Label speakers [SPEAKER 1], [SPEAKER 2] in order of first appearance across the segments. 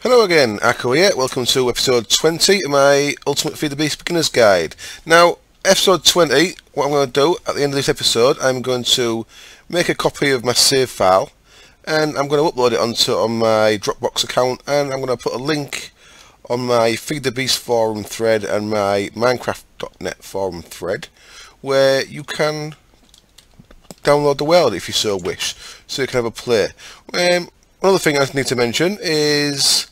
[SPEAKER 1] Hello again, Akko here. Welcome to episode 20 of my Ultimate Feed the Beast Beginner's Guide. Now, episode 20, what I'm going to do at the end of this episode, I'm going to make a copy of my save file and I'm going to upload it on my Dropbox account, and I'm going to put a link on my Feed the Beast forum thread and my Minecraft.net forum thread where you can download the world if you so wish, so you can have a play. Another thing I need to mention is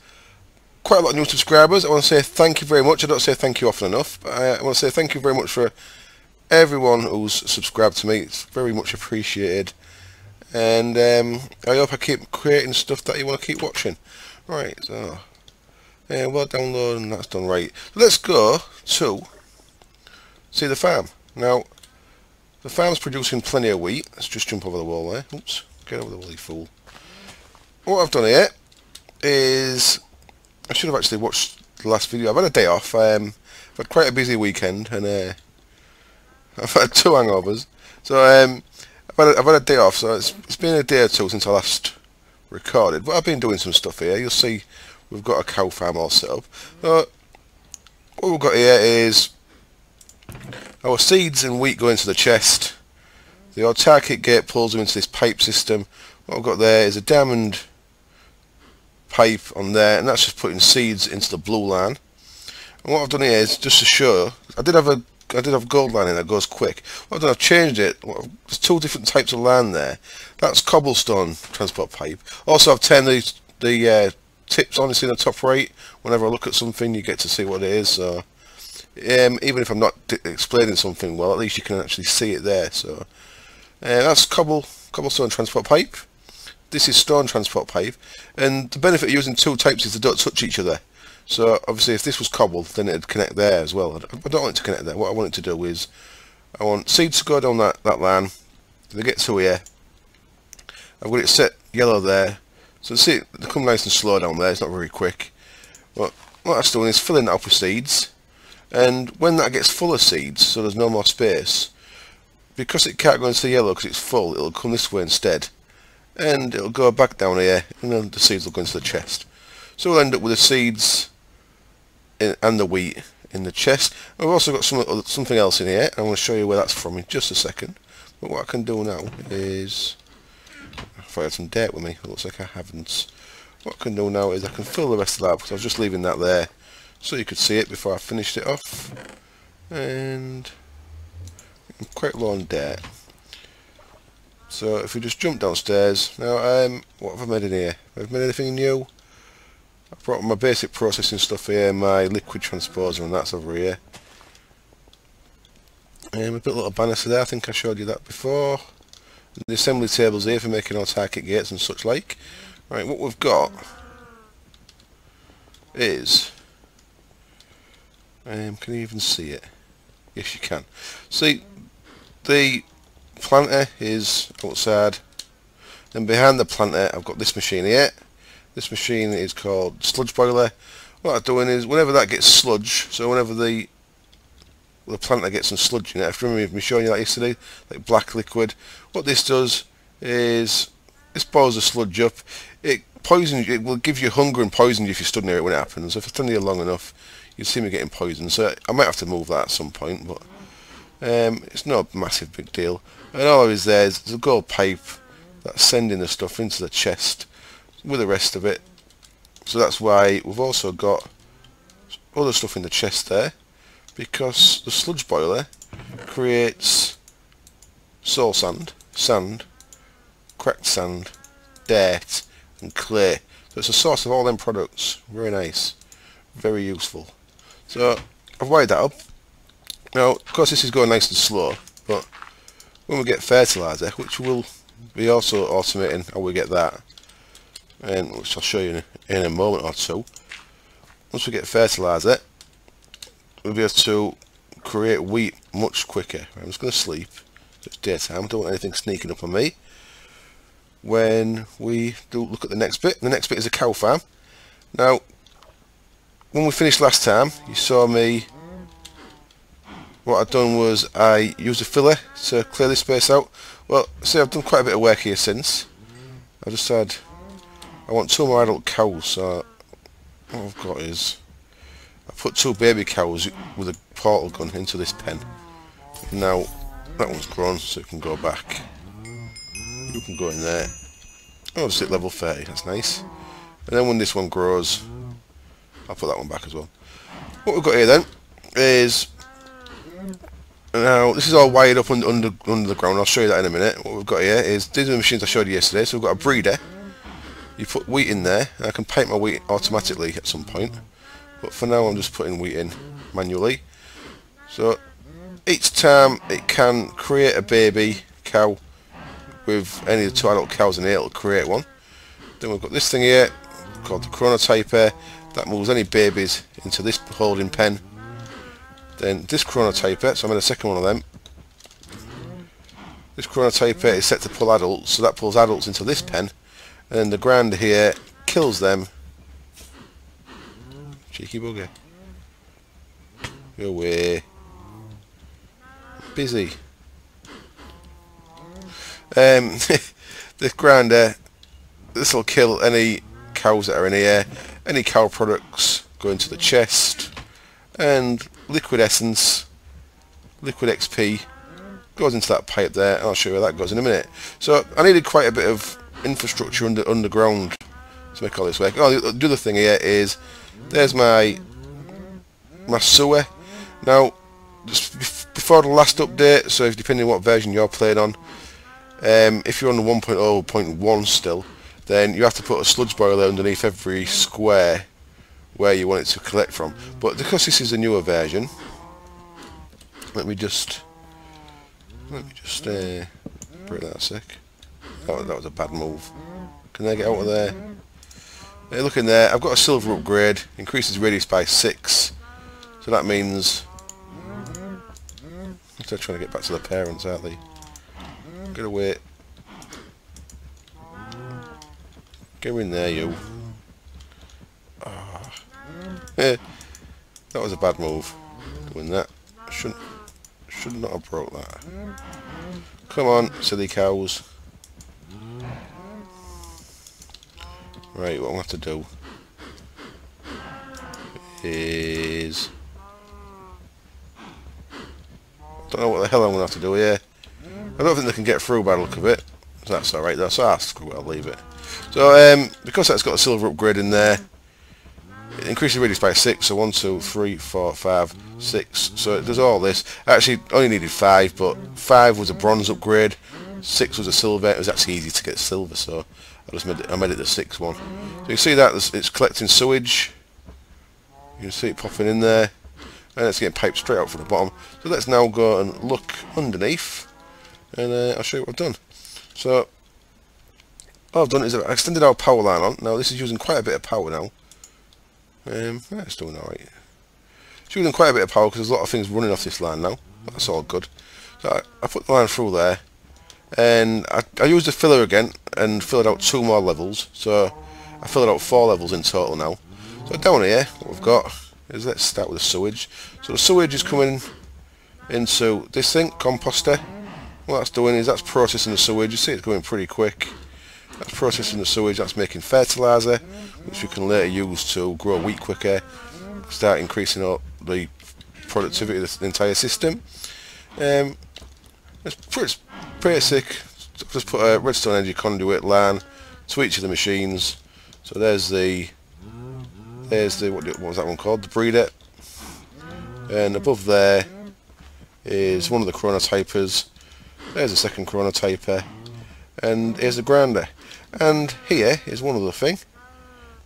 [SPEAKER 1] quite a lot of new subscribers. I want to say thank you very much. I don't say thank you often enough, but I want to say thank you very much for everyone who's subscribed to me. It's very much appreciated, and I hope I keep creating stuff that you want to keep watching. Right, so well, downloading, that's done. Right, let's go to see the farm. Now, the farm's producing plenty of wheat. Let's just jump over the wall there. Oops, get over the wall, you fool. What I've done here is, I should have actually watched the last video. I've had a day off. I've had quite a busy weekend, and I've had 2 hangovers. So I've had a day off. So it's been a day or 2 since I last recorded. But I've been doing some stuff here. You'll see we've got a cow farm all set up. What we've got here is our seeds and wheat go into the chest. The autarkic gate pulls them into this pipe system. What I've got there is a diamond pipe on there, and that's just putting seeds into the blue line. And what I've done here is just to show, I did have gold line in that goes quick. What I've done, I've changed it. There's 2 different types of line there. That's cobblestone transport pipe. Also, I've turned the tips on. You see in the top right. Whenever I look at something, you get to see what it is. So even if I'm not explaining something well, at least you can actually see it there. So that's cobblestone transport pipe. This is stone transport pipe, and the benefit of using 2 types is they don't touch each other. So obviously if this was cobble, then it'd connect there as well. I don't want it to connect there. What I want it to do is, I want seeds to go down that line. They get to here. I've got it set yellow there. So see, they come nice and slow down there. It's not very quick. But what that's doing is filling that up with seeds. And when that gets full of seeds, so there's no more space, because it can't go into the yellow because it's full, it'll come this way instead. And it'll go back down here, and then the seeds will go into the chest. So we'll end up with the seeds and the wheat in the chest. And we've also got something else in here. I'm going to show you where that's from in just a second. But what I can do now is, if I had some dirt with me, it looks like I haven't. What I can do now is I can fill the rest of that, because I was just leaving that there so you could see it before I finished it off. And I'm quite low on dirt. So if we just jump downstairs, now what have I made in here? Have I made anything new? I've brought my basic processing stuff here, my liquid transposer, and that's over here. I put a little banister there, I think I showed you that before. The assembly tables here for making autarkic gates and such like. Right, what we've got is, can you even see it? Yes, you can. See, the planter is outside, and behind the planter I've got this machine here. This machine is called sludge boiler. What I'm doing is, whenever that gets sludge, so whenever the planter gets some sludge in it, I remember me showing you that yesterday, like black liquid, what this does is, this boils the sludge up. It poisons you, it will give you hunger and poison you if you stood near it when it happens. So if I stand here long enough, you'll see me getting poisoned. So I might have to move that at some point, but it's no massive big deal. And all there is there's a gold pipe that's sending the stuff into the chest with the rest of it. So that's why we've also got other stuff in the chest there, because the sludge boiler creates soul sand, cracked sand, dirt and clay. So it's a source of all them products. Very nice, very useful. So I've wired that up. Now of course this is going nice and slow, but when we get fertilizer, which will be also automating how we get that, and which I'll show you in a moment or two, once we get fertilizer, we'll be able to create wheat much quicker. I'm just going to sleep. It's daytime, don't want anything sneaking up on me. When we do look at the next bit is a cow farm. Now, when we finished last time, you saw me, what I've done was I used a filler to clear this space out. Well, see, I've done quite a bit of work here since. I just had, I want 2 more adult cows, so what I've got is I put 2 baby cows with a portal gun into this pen. Now that one's grown, so it can go back. You can go in there. Oh, just hit level 30, that's nice. And then when this one grows, I'll put that one back as well. What we've got here then is, now this is all wired up under the ground. I'll show you that in a minute. What we've got here is, these are the machines I showed you yesterday. So we've got a breeder. You put wheat in there, and I can pipe my wheat automatically at some point. But for now I'm just putting wheat in manually. So each time it can create a baby cow with any of the 2 adult cows in here, it'll create one. Then we've got this thing here called the chronotyper that moves any babies into this holding pen. Then this chronotyper, so I made a second one of them. This chronotyper is set to pull adults, so that pulls adults into this pen, and then the grinder here kills them. Cheeky bugger. Go away. Busy. This grinder, this will kill any cows that are in here. Any cow products go into the chest, and liquid essence, liquid XP goes into that pipe there, and I'll show you where that goes in a minute. So I needed quite a bit of infrastructure underground to make all this work. Oh, the other thing here is, there's my sewer. Now, just before the last update, so if depending on what version you're playing on, if you're on the 1.0.1 still, then you have to put a sludge boiler underneath every square where you want it to collect from. But because this is a newer version, let me just break that a sec. That was a bad move. Can they get out of there? Hey, look in there. I've got a silver upgrade. Increases radius by 6. So that means they're trying to get back to their parents, aren't they? Get away. Go in there, you. Oh. That was a bad move. Doing that. Should not have broke that. Come on, silly cows. Right, what I'm going to have to do is, don't know what the hell I'm going to have to do here. I don't think they can get through by the look of it. So that's alright, that's screw it, I'll leave it. So, because that's got a silver upgrade in there, it increases radius by 6, so 1, 2, 3, 4, 5, 6. So it does all this. I actually only needed 5, but 5 was a bronze upgrade, 6 was a silver. It was actually easy to get silver, so I made it the 6th one. So you see that it's collecting sewage. You can see it popping in there, and it's getting piped straight out from the bottom. So let's now go and look underneath, and I'll show you what I've done. So all I've done is I've extended our power line on. Now this is using quite a bit of power now. It's doing alright. It's using quite a bit of power because there's a lot of things running off this line now. That's all good. So I put the line through there, and I used the filler again and filled out 2 more levels. So I filled out 4 levels in total now. So down here, what we've got is, let's start with the sewage. So the sewage is coming into this thing, composter. What that's doing is that's processing the sewage. You see it's going pretty quick. That's processing the sewage, that's making fertiliser, which we can later use to grow wheat quicker, start increasing up the productivity of the entire system. It's pretty basic. Just put a redstone energy conduit line to each of the machines. So there's the what was that one called? The breeder. And above there is one of the chronotypers. There's the second chronotyper. And here's the grinder. And here is one other thing.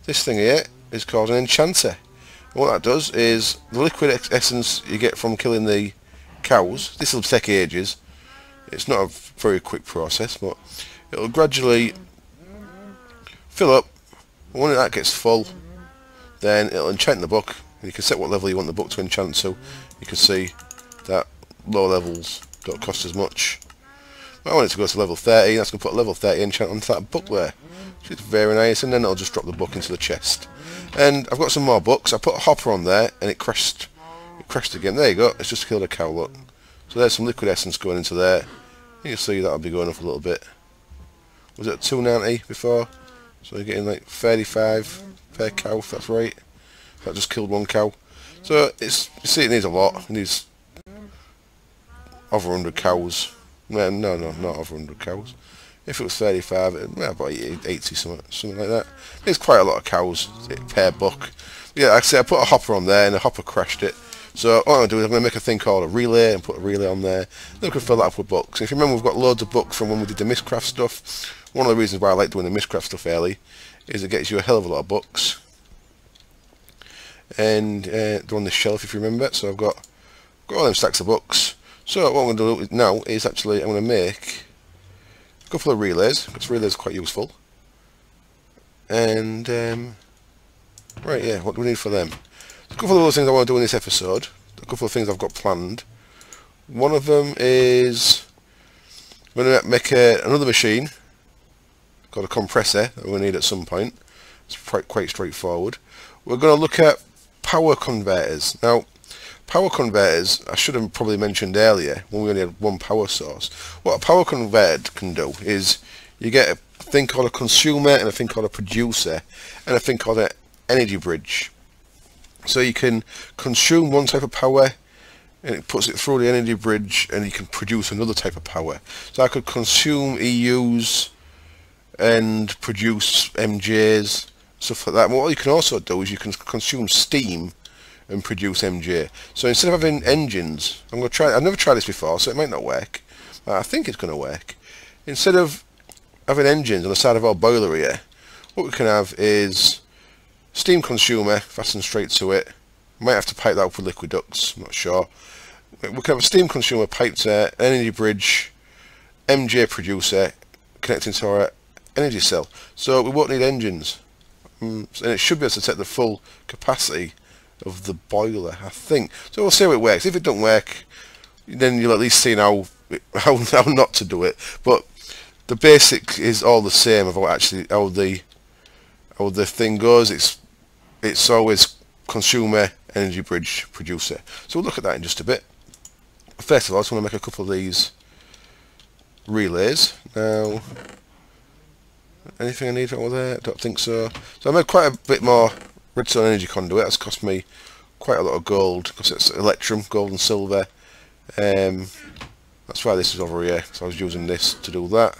[SPEAKER 1] This thing here is called an enchanter. And what that does is, the liquid essence you get from killing the cows, this will take ages. It's not a very quick process, but it'll gradually fill up. And when that gets full, then it'll enchant the book. And you can set what level you want the book to enchant to. You can see that lower levels don't cost as much. I want it to go to level 30, that's going to put a level 30 enchant onto that book there, which is very nice, and then it'll just drop the book into the chest. And I've got some more books. I put a hopper on there, and it crashed again. There you go, it's just killed a cow, look. So there's some liquid essence going into there. You can see that'll be going up a little bit. Was it 290 before? So you're getting like 35 per cow, if that's right. That just killed one cow. So you see, it needs a lot. It needs over 100 cows. No, not over 100 cows. If it was 35, about 80 something like that. There's quite a lot of cows per buck. Yeah, like I say, I put a hopper on there and the hopper crashed it. So what I'm going to do is I'm going to make a thing called a relay and put a relay on there. Then we can fill that up with books. And if you remember, we've got loads of books from when we did the Mistcraft stuff. One of the reasons why I like doing the Mistcraft stuff early is it gets you a hell of a lot of books. And they're on this shelf, if you remember. So I've got all them stacks of books. So what I'm going to do now is actually I'm going to make a couple of relays, because relays are quite useful. And right, yeah, what do we need for them? A couple of those things I want to do in this episode. A couple of things I've got planned. One of them is I'm going to make another machine called a compressor that we'll need at some point. It's quite straightforward. We're going to look at power converters. Now, power converters, I should have probably mentioned earlier when we only had one power source. What a power converter can do is you get a thing called a consumer and a thing called a producer and a thing called an energy bridge. So you can consume one type of power and it puts it through the energy bridge and you can produce another type of power. So I could consume EUs and produce MJs, stuff like that. And what you can also do is you can consume steam and produce MJ. So instead of having engines, I'm going to try. I've never tried this before, so it might not work, but I think it's going to work. Instead of having engines on the side of our boiler here, what we can have is steam consumer fastened straight to it. Might have to pipe that up with liquid ducts, I'm not sure. We can have a steam consumer piped to an energy bridge, MJ producer connecting to our energy cell. So we won't need engines, and it should be able to take the full capacity of the boiler, I think. So we'll see how it works. If it don't work, then you'll at least see how not to do it. But the basic is all the same of how the thing goes. It's always consumer, energy bridge, producer. So we'll look at that in just a bit. First of all, I just want to make a couple of these relays. Now, anything I need over there? I don't think so. So I made quite a bit more redstone energy conduit. That's cost me quite a lot of gold because it's electrum, gold and silver. That's why this is over here. So I was using this to do that.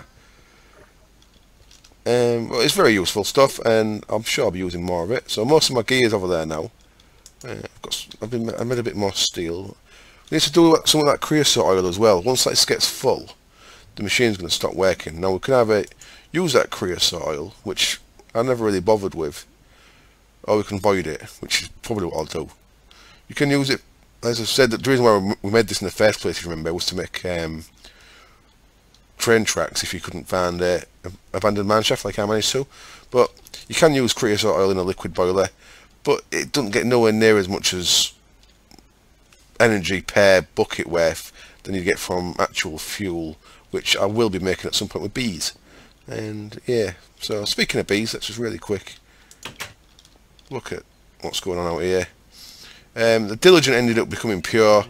[SPEAKER 1] Well, it's very useful stuff, and I'm sure I'll be using more of it. So most of my gear is over there now. I made a bit more steel. We need to do some of that creosote oil as well. Once this gets full, the machine's going to stop working. Now we can either use that creosote oil, which I never really bothered with, or we can void it, which is probably what I'll do. You can use it, as I said, the reason why we made this in the first place, if you remember, was to make train tracks if you couldn't find an abandoned mineshaft like I managed to. But you can use creosote oil in a liquid boiler, but it doesn't get nowhere near as much as energy per bucket worth than you get from actual fuel, which I will be making at some point with bees. And yeah, so speaking of bees, let's just really quick look at what's going on out here. The diligent ended up becoming pure,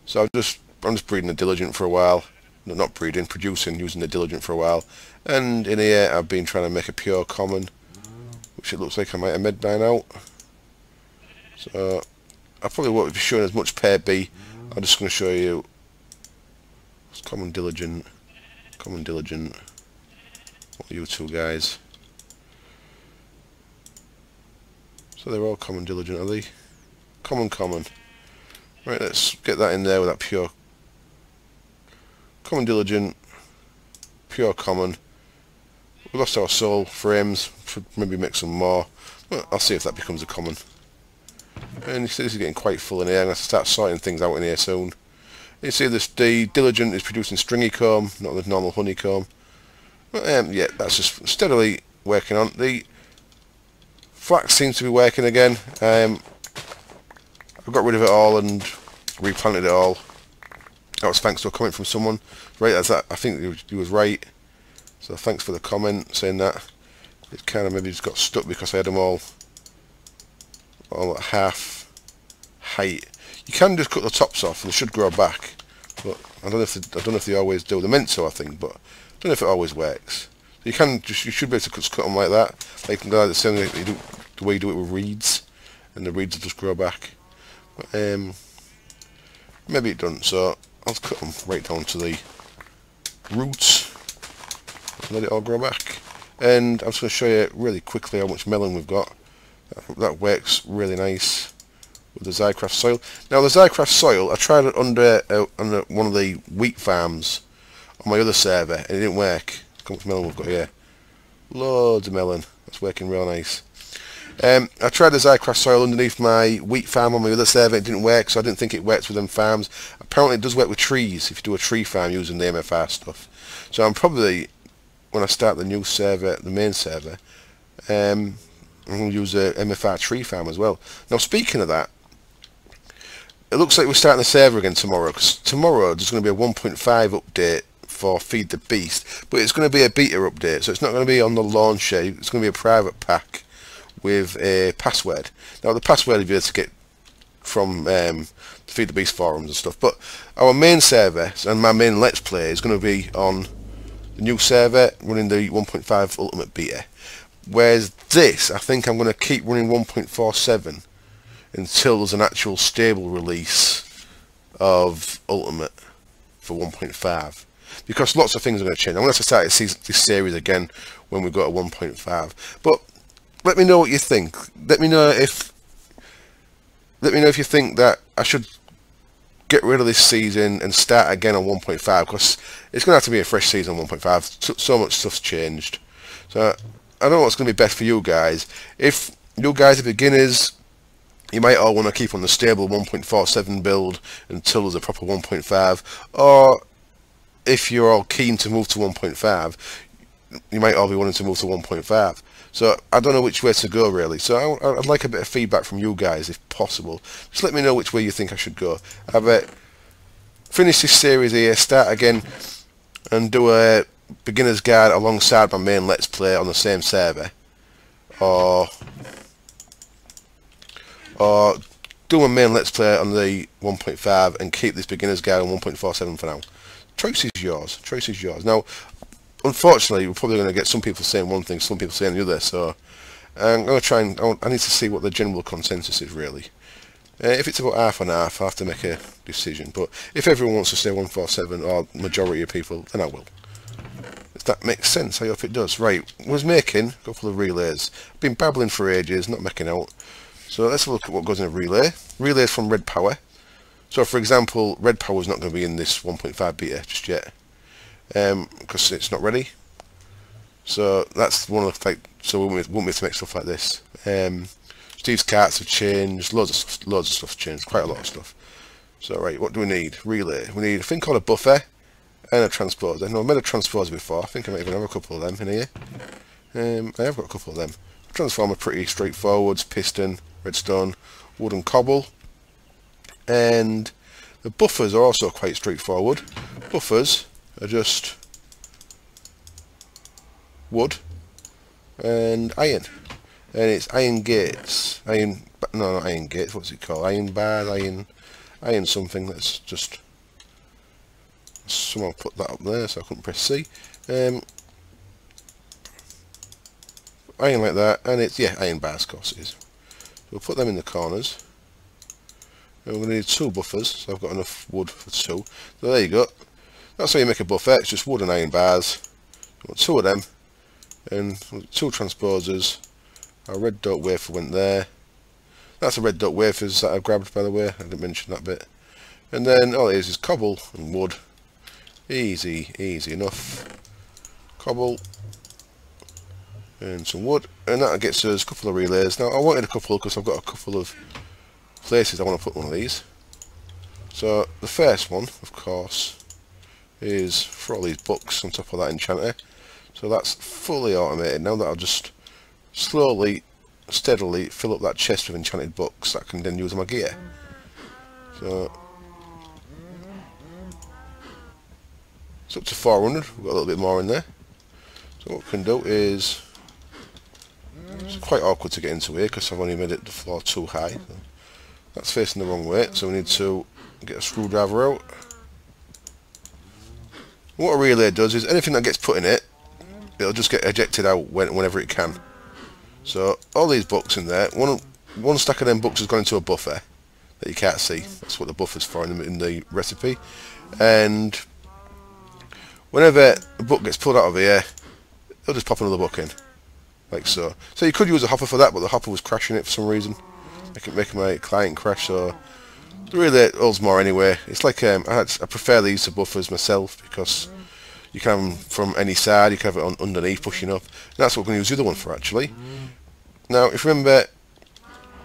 [SPEAKER 1] so I'm just breeding the diligent for a while. No, not breeding, producing, using the diligent for a while. And in here I've been trying to make a pure common, which it looks like I might have made by now. So I probably won't be showing as much per bee. I'm just going to show you common diligent. What are you two guys? So they're all common diligent, are they? Common. Right, let's get that in there with that pure common diligent, pure common. We lost our soul frames, should maybe make some more. Well, I'll see if that becomes a common. And you see this is getting quite full in here, and I have to start sorting things out in here soon. You see this, the diligent is producing stringy comb, not the normal honeycomb. But, yeah, that's just steadily working on. The flax seems to be working again. I got rid of it all and replanted it all. That was thanks to a comment from someone. Right, that's that. I think he was right. So thanks for the comment saying that. It kind of maybe just got stuck because I had them all at half height. You can just cut the tops off and they should grow back, but I don't know if they always do. They're meant to, I think, but I don't know if it always works. So you should be able to cut them like that, like the same way you do, the way you do it with reeds. and the reeds will just grow back. But, maybe it doesn't, so I'll cut them right down to the roots and let it all grow back. And I'm just going to show you really quickly how much melon we've got. That works really nice with the Zycraft soil. Now the Zycraft soil, I tried it under one of the wheat farms on my other server and it didn't work. Look how much melon we've got here. Loads of melon. That's working real nice. I tried the Zycraft soil underneath my wheat farm on my other server. It didn't work, so I didn't think it works with them farms. Apparently it does work with trees if you do a tree farm using the MFR stuff. So I'm probably, when I start the new server, the main server, I'm going to use a MFR tree farm as well. Now speaking of that, it looks like we're starting the server again tomorrow, because tomorrow there's going to be a 1.5 update for Feed the Beast, but it's going to be a beta update, so it's not going to be on the launcher. It's going to be a private pack with a password. Now the password you'll be able to get from the Feed the Beast forums and stuff, but our main server and my main Let's Play is going to be on the new server running the 1.5 Ultimate Beta. Whereas this, I think I'm going to keep running 1.47 until there's an actual stable release of Ultimate for 1.5. Because lots of things are going to change. I'm going to have to start this series again when we've got a 1.5. But let me know what you think. Let me know if you think that I should get rid of this season and start again on 1.5, because it's going to have to be a fresh season on 1.5. So much stuff's changed. So I don't know what's going to be best for you guys. If you guys are beginners, you might all want to keep on the stable 1.47 build until there's a proper 1.5, or if you're all keen to move to 1.5, you might all be wanting to move to 1.5. So I don't know which way to go really. So I'd like a bit of feedback from you guys if possible. Just let me know which way you think I should go. I've finished this series here, start again and do a beginner's guide alongside my main Let's Play on the same server, or do a main Let's Play on the 1.5 and keep this beginner's guide on 1.47 for now. Choice is yours. Choice is yours. Now, unfortunately, we're probably going to get some people saying one thing, some people saying the other. So I'm going to try and I need to see what the general consensus is really. If it's about half and half, I have to make a decision. But if everyone wants to say 147, or majority of people, then I will. If that makes sense, I hope it does. Right, was making a couple of relays. I've been babbling for ages, not making out. So let's have a look at what goes in a relay. Relays from Red Power. So for example, Red Power is not going to be in this 1.5 beta just yet, because it's not ready. So that's one of the, like, so we won't be able to make stuff like this. Steve's carts have changed, loads of stuff changed, quite a lot of stuff. So right, what do we need? Relay. We need a thing called a buffer and a transposer. Now I've made a transposer before. I think I might even have a couple of them in here. I have got a couple of them. Transformer pretty straightforward, piston, redstone, wood and cobble. And the buffers are also quite straightforward. Buffers are just wood and iron. And it's iron gates. No, not iron gates, what's it called? Iron bars, iron something. That's just, someone put that up there so I couldn't press C. Iron like that, and it's, yeah, iron bars, of course it is. So we'll put them in the corners. And we're going to need 2 buffers, so I've got enough wood for 2. So there you go. That's how you make a buffer. It's just wood and iron bars. We've got 2 of them, and 2 transposers. Our red dot wafer went there. That's the red dot wafers that I grabbed, by the way. I didn't mention that bit. And then all it is cobble and wood. Easy enough. Cobble and some wood, and that gets us a couple of relays. Now I wanted a couple because I've got a couple of places I want to put one of these. So the first one, of course, is for all these books on top of that enchanter. So that's fully automated now. That I'll just slowly, steadily fill up that chest with enchanted books that I can then use on my gear. So it's up to 400. We've got a little bit more in there. So what we can do is, it's quite awkward to get into here because I've only made it the floor too high. So that's facing the wrong way, so we need to get a screwdriver out. What a relay does is anything that gets put in it, it'll just get ejected out whenever it can. So all these books in there, one stack of them books has gone into a buffer that you can't see. That's what the buffer's for in the recipe. And whenever a book gets pulled out of here, it'll just pop another book in, like so. So you could use a hopper for that, but the hopper was crashing it for some reason, making my client crash. So the relay holds more anyway. It's like I prefer these to buffers myself because you can have them from any side. You can have it underneath pushing up. And that's what we're going to use the other one for actually. Now, if you remember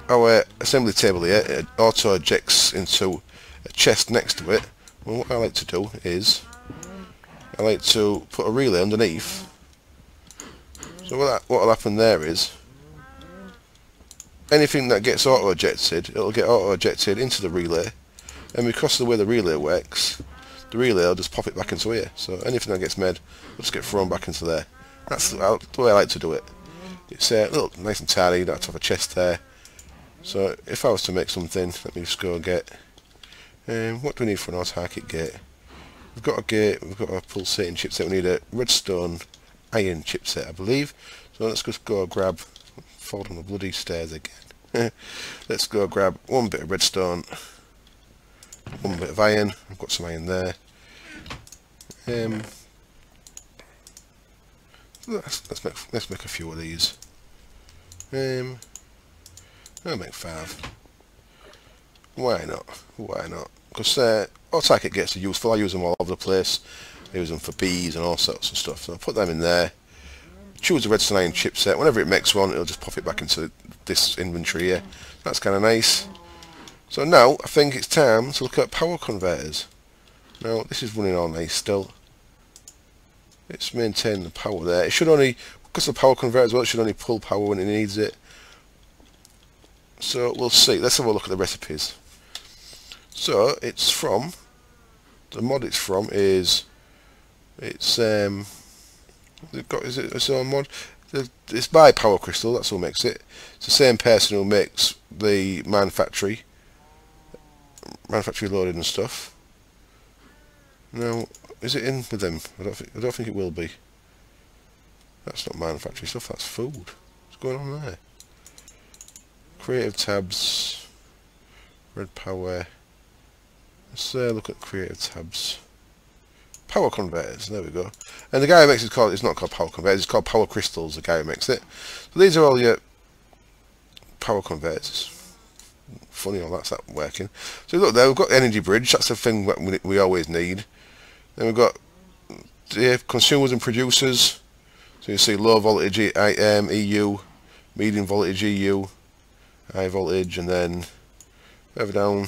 [SPEAKER 1] our assembly table here, it auto ejects into a chest next to it. Well, what I like to do is I like to put a relay underneath. So what will happen there is anything that gets auto ejected, it'll get auto ejected into the relay, and because of the way the relay works, the relay will just pop it back into here. So anything that gets made will just get thrown back into there. That's the way I like to do it. It's a little nice and tidy. You don't have to have a chest there. So if I was to make something, let me just go and get what do we need for an autarkic gate? We've got a gate, we've got a pulsating chipset, we need a redstone iron chipset I believe. So let's just go grab, fall down the bloody stairs again. Let's go grab one bit of redstone, one bit of iron. I've got some iron there. Let's make a few of these. I'll make 5. Why not? Why not? Because autarkic gates are useful. I use them all over the place. I use them for bees and all sorts of stuff. So I'll put them in there. Choose the redstone iron chipset. Whenever it makes one, it'll just pop it back into this inventory here. That's kind of nice. So now I think it's time to look at power converters. Now this is running all nice still. It's maintaining the power there. It should only, because of the power converter as well, it should only pull power when it needs it. So we'll see. Let's have a look at the recipes. So it's from, the mod it's from is, it's is it its own mod? It's by Power Crystal, that's who makes it. It's the same person who makes the manufactory loaded and stuff. Now, is it in with them? I don't think it will be. That's not manufactory stuff, that's food. What's going on there? Creative tabs, red power. Let's look at creative tabs. Power converters, there we go. And the guy who makes it's not called power converters, it's called Power Crystals, the guy who makes it. So these are all your power converters. Funny how that's not working. So look there, we've got the energy bridge, that's the thing that we always need. Then we've got the consumers and producers. So you see low voltage EU, medium voltage EU, high voltage, and then further down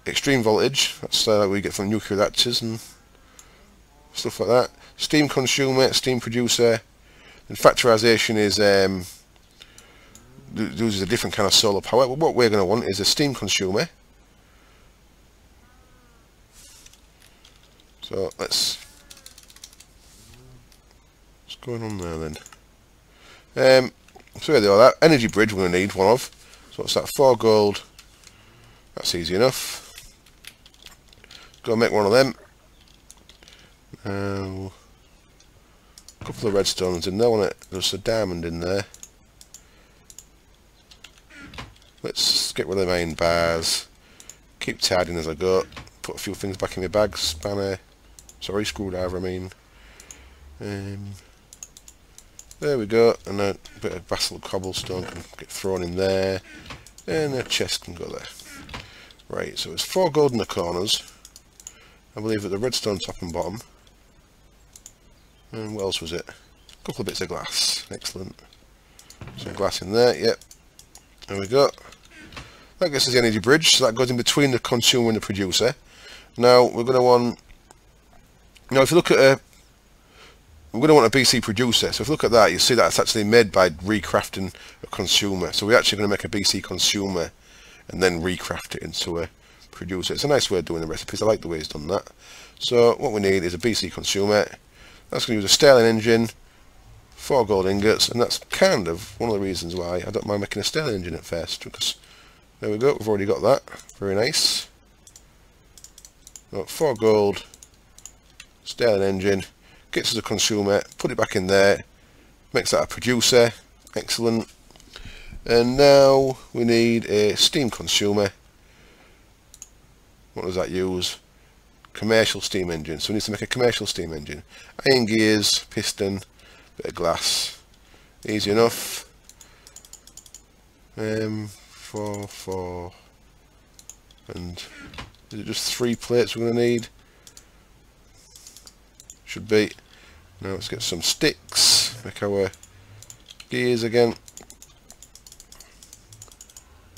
[SPEAKER 1] extreme voltage. That's what we get from nuclear reactors and stuff like that. Steam consumer, steam producer, and factorization is uses a different kind of solar power. But what we're going to want is a steam consumer. So what's going on there then? So there they are. That energy bridge we're going to need one of. So what's that? 4 gold. That's easy enough. Go make one of them. A couple of redstones in there, wasn't it? There's a diamond in there. Let's get rid of the main bars. Keep tidying as I go. Put a few things back in my bag. Spanner. Sorry, screwdriver I mean. There we go. And a bit of basalt cobblestone can get thrown in there. And a chest can go there. Right, so it's 4 gold in the corners. I believe at the redstone top and bottom. And what else was it? A couple of bits of glass. Excellent. Some glass in there, yep. There we go. That gets us the energy bridge, so that goes in between the consumer and the producer. Now we're going to want, now if you look at we're going to want a BC producer. So if you look at that, you see that it's actually made by recrafting a consumer. So we're actually going to make a BC consumer and then recraft it into a producer. It's a nice way of doing the recipes. I like the way he's done that. So what we need is a BC consumer. That's going to use a Sterling engine, 4 gold ingots, and that's kind of one of the reasons why I don't mind making a Sterling engine at first, because there we go, we've already got that. Very nice. 4 gold, Sterling engine, gets us a consumer, put it back in there, makes that a producer. Excellent. And now we need a steam consumer. What does that use? Commercial steam engine. So we need to make a commercial steam engine. Iron gears, piston, bit of glass. Easy enough. 4, and is it just 3 plates we're going to need? Should be. Now let's get some sticks. Make our gears again.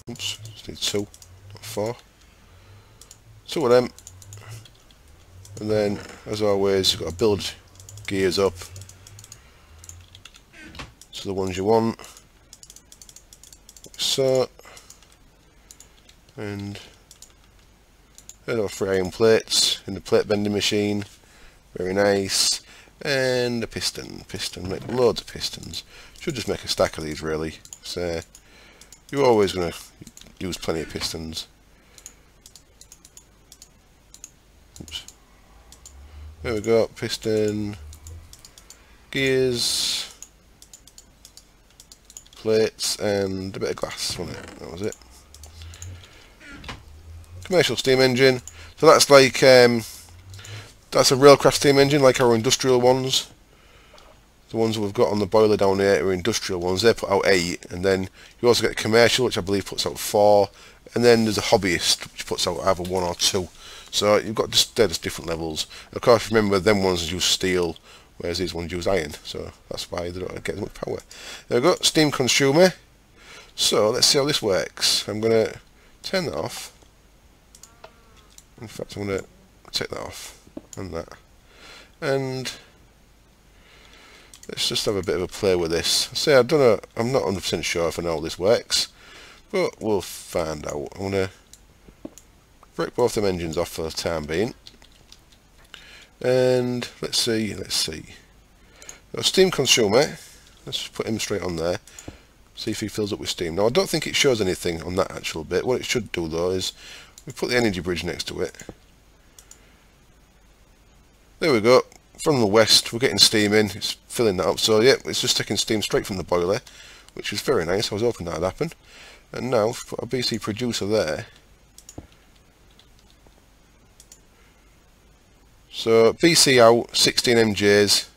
[SPEAKER 1] Oops, just need 2, not 4. 2 of them. And then, as always, you've got to build gears up to the ones you want. Like so. And there are 3 iron plates in the plate bending machine. Very nice. And a piston. Make loads of pistons. Should just make a stack of these really. So you're always going to use plenty of pistons. Oops. There we go. Piston, gears, plates, and a bit of glass. Wasn't it? That was it. Commercial steam engine. So that's like that's a railcraft steam engine, like our industrial ones. The ones that we've got on the boiler down here are industrial ones. They put out 8, and then you also get a commercial, which I believe puts out 4, and then there's a hobbyist, which puts out either 1 or 2. So you've got they're just different levels. Of course, remember them ones use steel, whereas these ones use iron. So that's why they don't get as much power. There we go, steam consumer. So let's see how this works. I'm going to turn that off. In fact, I'm going to take that off. And that, and let's just have a bit of a play with this. See, I'm not 100% sure if I know how this works, but we'll find out. I'm gonna break both them engines off for the time being, and let's see. Our steam consumer. Let's just put him straight on there. See if he fills up with steam. Now I don't think it shows anything on that actual bit. What it should do though is we put the energy bridge next to it. There we go. From the west, we're getting steam in. It's filling that up. So yeah, it's just taking steam straight from the boiler, which is very nice. I was hoping that would happen. And now, put a BC producer there. So BC out, 16 MJs.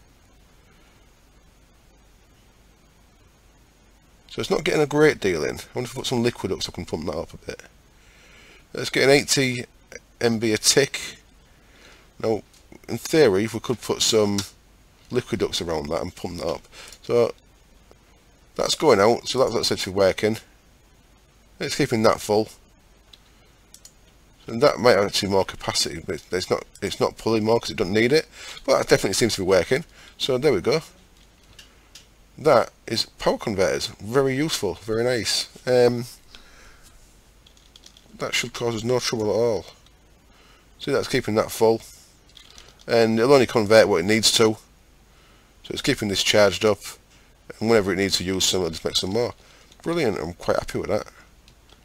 [SPEAKER 1] So it's not getting a great deal in. I wonder if I put some liquid up so I can pump that up a bit. Let's get an 80 MB a tick. Now, in theory, we could put some liquid ducts around that and pump that up. So that's going out, so that's actually working. It's keeping that full. And that might actually more capacity, but it's not pulling more because it doesn't need it. But that definitely seems to be working. So there we go. That is power converters. Very useful, very nice. That should cause us no trouble at all. See, that's keeping that full. And it'll only convert what it needs to. So it's keeping this charged up, and whenever it needs to use some, it'll just make some more. Brilliant, I'm quite happy with that.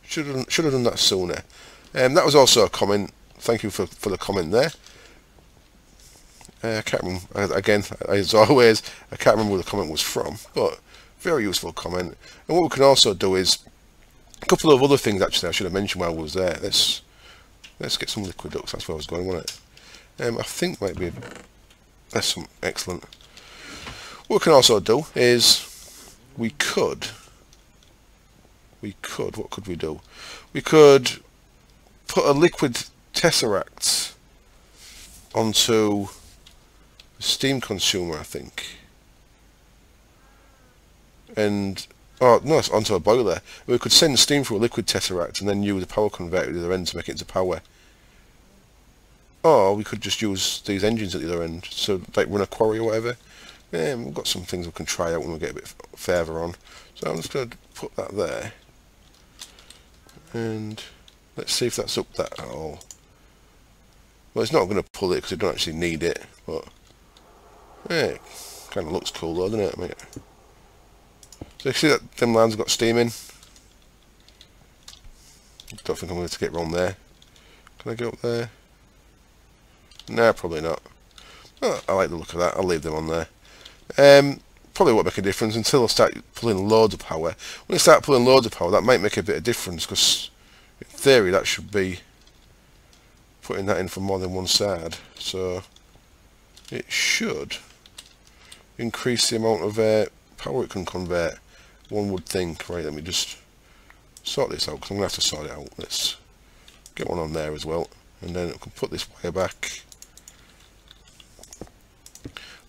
[SPEAKER 1] Should have done that sooner. That was also a comment. Thank you for the comment there. I can't remember, again, as always, I can't remember where the comment was from, but very useful comment. And what we can also do is a couple of other things actually I should have mentioned while I was there. Let's get some liquid ducts, that's where I was going, wasn't it? I think might be that's some excellent. What we can also do is we could what could we do? We could put a liquid tesseract onto the steam consumer, I think, and oh no, it's onto a boiler. We could send steam through a liquid tesseract and then use a power converter at the other end to make it into power. Or we could just use these engines at the other end, so like run a quarry or whatever. We've got some things we can try out when we get a bit further on. So I'm just going to put that there. And let's see if that's up that at all. Well, it's not going to pull it because it don't actually need it, but yeah, it kind of looks cool though, doesn't it? I mean, so you see that them lines have got steam in. Don't think I'm going to get round there. Can I go up there? No, probably not. Oh, I like the look of that. I'll leave them on there. probably won't make a difference until I start pulling loads of power. When I start pulling loads of power, that might make a bit of difference, because in theory that should be putting that in for more than one side, so it should increase the amount of power it can convert, one would think. Right, let me just sort this out, because I'm going to have to sort it out. Let's get one on there as well, and then I can put this wire back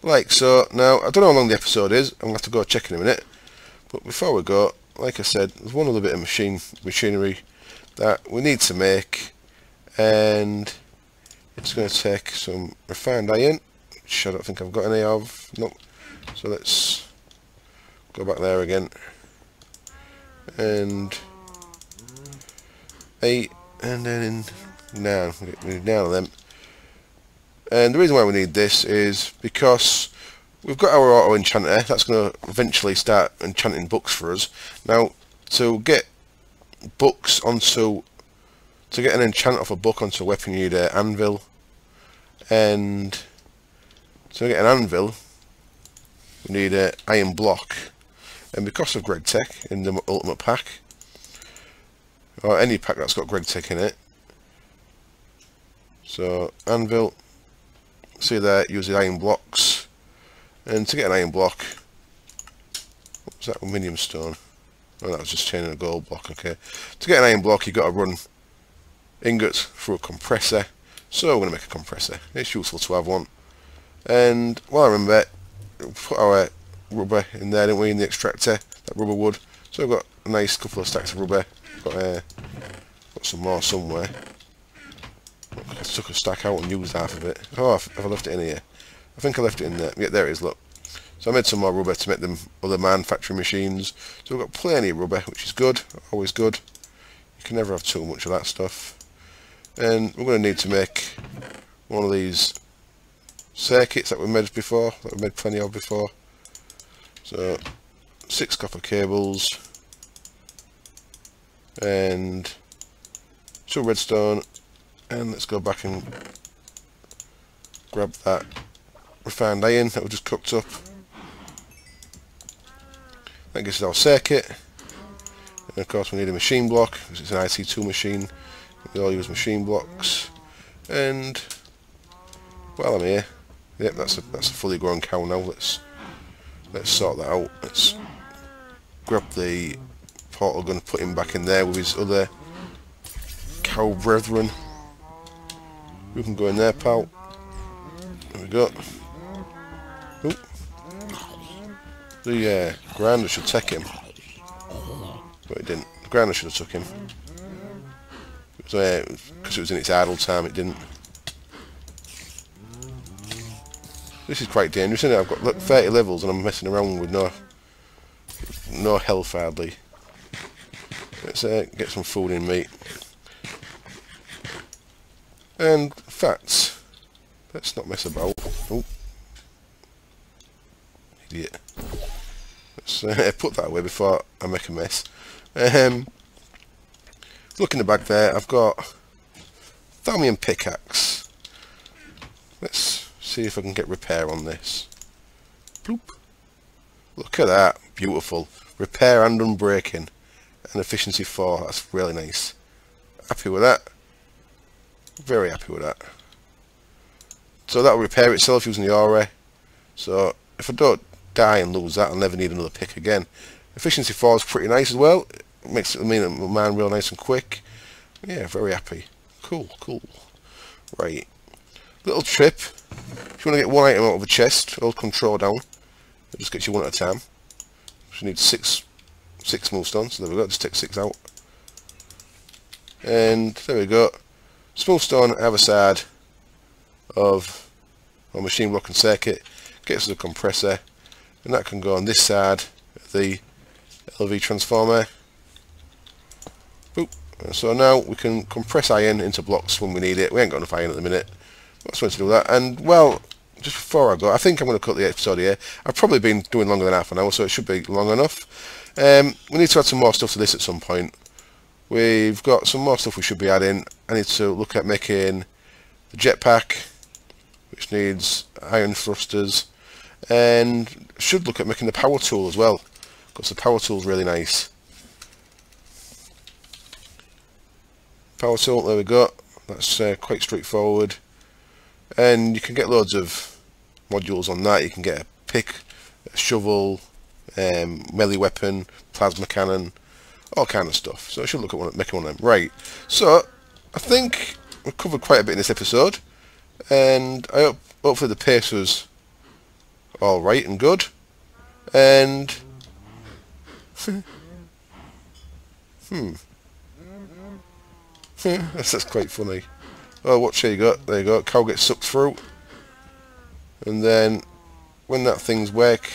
[SPEAKER 1] like so. Now, I don't know how long the episode is, I'm going to have to go check in a minute, but before we go, like I said, there's one other bit of machinery that we need to make, and it's going to take some refined iron, which I don't think I've got any of. Nope. So let's go back there again, and 8, and then in 9. We need 9 of them. And the reason why we need this is because we've got our auto enchanter that's going to eventually start enchanting books for us. Now, to get books onto, to get an enchant off a book onto a weapon, you need an anvil, and to get an anvil we need an iron block. And because of Greg Tech in the ultimate pack, or any pack that's got Greg Tech in it, so anvil, see there, use the iron blocks, and to get an iron block, what was that, aluminium stone? Oh, that was just chaining a gold block. Okay, to get an iron block you've got to run ingots through a compressor, so we're going to make a compressor. It's useful to have one. And while I remember, we put our rubber in there, didn't we, in the extractor, that rubber wood. So I've got a nice couple of stacks of rubber. Got some more somewhere. I took a stack out and used half of it. Oh, have I left it in here? I think I left it in there. Yeah, there it is, look. So I made some more rubber to make them other manufacturing machines. So we've got plenty of rubber, which is good, always good. You can never have too much of that stuff. And we're going to need to make one of these circuits that we made before, that we made plenty of before. So 6 copper cables and 2 redstone, and let's go back and grab that refined iron that we just cooked up. That gives us our circuit, and of course we need a machine block because it's an IC2 machine. We all use machine blocks. And while I'm here, yep, that's a fully grown cow now. Let's sort that out. Let's grab the portal gun, put him back in there with his other cow brethren. You can go in there, pal. There we go. Ooh. The grinder should take him, but it didn't. The grinder should have took him. Because it was in its idle time, it didn't. This is quite dangerous, isn't it? I've got, look, 30 levels and I'm messing around with no health hardly. Let's get some food in, mate. And fats. Let's not mess about. Oh, idiot. Let's put that away before I make a mess. Look in the bag there, I've got Thaumium pickaxe. Let's see if I can get repair on this. Bloop. Look at that, beautiful. Repair and unbreaking. And efficiency 4, that's really nice. Happy with that. Very happy with that. So that'll repair itself using the aura. So if I don't die and lose that, I'll never need another pick again. Efficiency 4 is pretty nice as well. It makes it mean mine real nice and quick. Yeah, very happy. Cool, cool. Right. Little trip. If you want to get one item out of a chest, hold control down. It just gets you one at a time. So you need 6 millstones. So there we go, just take 6 out. And there we go. Small stone either side of our machine block and circuit. Gets us a compressor. And that can go on this side of the LV transformer. Boop. So now we can compress iron into blocks when we need it. We ain't got enough iron at the minute. That's when to do that. And well, just before I go, I think I'm going to cut the episode here. I've probably been doing longer than half an hour, so it should be long enough. We need to add some more stuff to this at some point. We've got some more stuff we should be adding. I need to look at making the jetpack, which needs iron thrusters, and should look at making the power tool as well, because the power tool is really nice. Power tool, there we go. That's quite straightforward, and you can get loads of modules on that. You can get a pick, a shovel, melee weapon, plasma cannon, all kind of stuff. So I should look at making one of them. Right, so I think we've covered quite a bit in this episode, and I hope hopefully the pace was all right and good, and that's quite funny. Oh, what you got? There you go. Cow gets sucked through, and then when that thing's wake,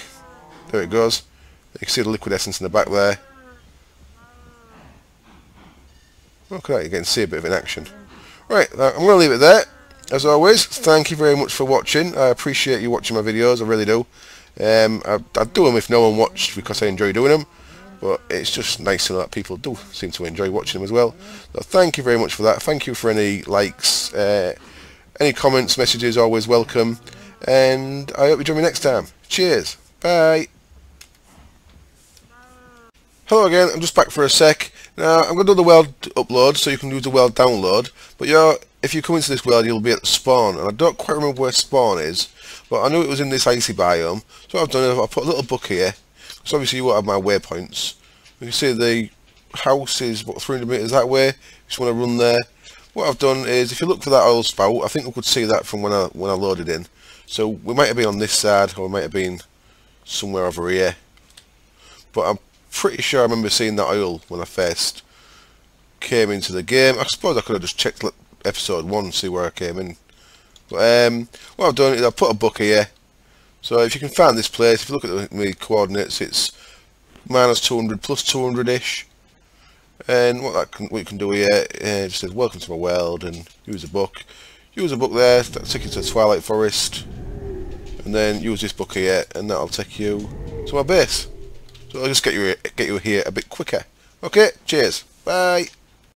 [SPEAKER 1] there it goes. You can see the liquid essence in the back there. Look at that, you can see a bit of it in action. Right, I'm going to leave it there. As always, thank you very much for watching. I appreciate you watching my videos, I really do. I'd do them if no one watched because I enjoy doing them, but it's just nice to know that people do seem to enjoy watching them as well. So thank you very much for that. Thank you for any likes, any comments, messages, always welcome, and I hope you join me next time. Cheers, bye. Hello again, I'm just back for a sec. Now, I'm going to do the world upload so you can do the world download, but if you come into this world you'll be at the spawn, and I don't quite remember where spawn is, but I knew it was in this icy biome. So what I've done is I've put a little book here, so obviously you won't have my waypoints. You can see the house is, what, 300 metres that way. Just want to run there. What I've done is, if you look for that oil spout, I think we could see that from when I loaded in. So we might have been on this side, or we might have been somewhere over here, but I'm pretty sure I remember seeing that oil when I first came into the game. I suppose I could have just checked episode 1 and see where I came in. But what I've done is I've put a book here. So if you can find this place, if you look at the coordinates, it's -200 plus 200-ish. And what you can do here, it just says welcome to my world and use a book. Use a book there, that'll take you to the Twilight Forest. And then use this book here and that'll take you to my base. So I'll just get you here a bit quicker. Okay, cheers. Bye.